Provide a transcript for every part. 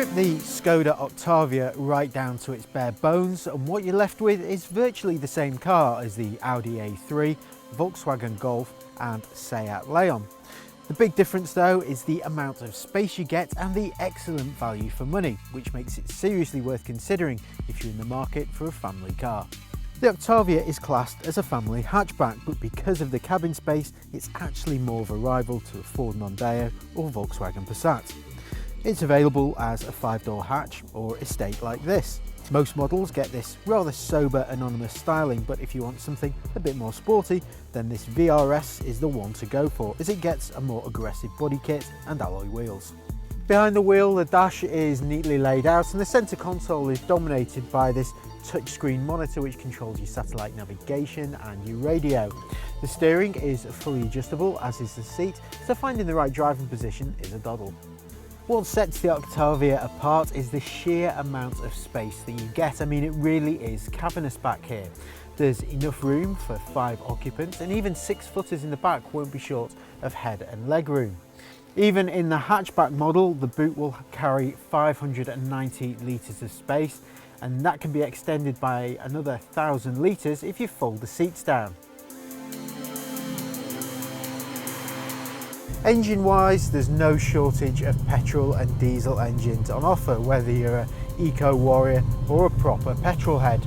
Strip the Skoda Octavia right down to its bare bones and what you're left with is virtually the same car as the Audi A3, Volkswagen Golf and Seat Leon. The big difference though is the amount of space you get and the excellent value for money, which makes it seriously worth considering if you're in the market for a family car. The Octavia is classed as a family hatchback, but because of the cabin space, it's actually more of a rival to a Ford Mondeo or Volkswagen Passat. It's available as a 5-door hatch or estate like this. Most models get this rather sober anonymous styling, but if you want something a bit more sporty, then this VRS is the one to go for, as it gets a more aggressive body kit and alloy wheels. Behind the wheel, the dash is neatly laid out and the centre console is dominated by this touchscreen monitor which controls your satellite navigation and your radio. The steering is fully adjustable, as is the seat, so finding the right driving position is a doddle. What sets the Octavia apart is the sheer amount of space that you get. I mean, it really is cavernous back here. There's enough room for 5 occupants, and even 6-footers in the back won't be short of head and leg room. Even in the hatchback model, the boot will carry 590 litres of space, and that can be extended by another 1,000 litres if you fold the seats down. Engine-wise, there's no shortage of petrol and diesel engines on offer, whether you're an eco-warrior or a proper petrol head.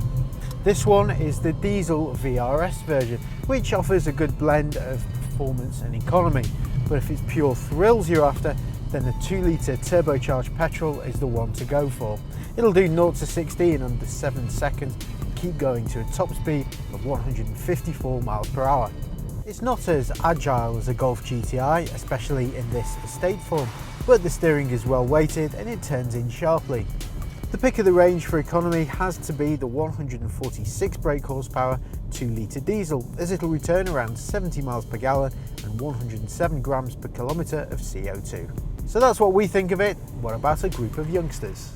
This one is the diesel VRS version, which offers a good blend of performance and economy. But if it's pure thrills you're after, then the 2-litre turbocharged petrol is the one to go for. It'll do 0 to 60 in under 7 seconds and keep going to a top speed of 154 miles per hour. It's not as agile as a Golf GTI, especially in this estate form, but the steering is well weighted and it turns in sharply. The pick of the range for economy has to be the 146 brake horsepower 2-litre diesel, as it'll return around 70 miles per gallon and 107 grams per kilometre of CO2. So that's what we think of it. What about a group of youngsters?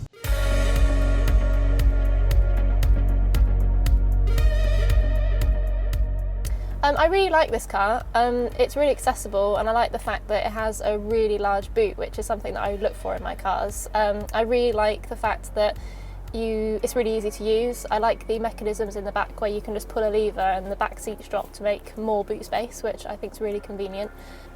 I really like this car. It's really accessible, and I like the fact that it has a really large boot, which is something that I would look for in my cars. I really like the fact that it's really easy to use. I like the mechanisms in the back where you can just pull a lever and the back seats drop to make more boot space, which I think is really convenient.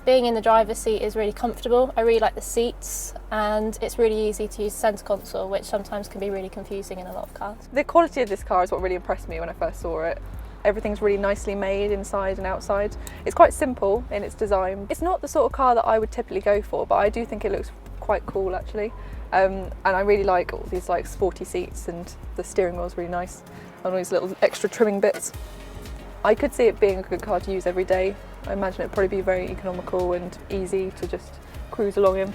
Being in the driver's seat is really comfortable. I really like the seats, and it's really easy to use the centre console, which sometimes can be really confusing in a lot of cars. The quality of this car is what really impressed me when I first saw it. Everything's really nicely made inside and outside. It's quite simple in its design. It's not the sort of car that I would typically go for, but I do think it looks quite cool actually. And I really like all these sporty seats, and the steering wheel's really nice, and all these little extra trimming bits. I could see it being a good car to use every day. I imagine it'd probably be very economical and easy to just cruise along in.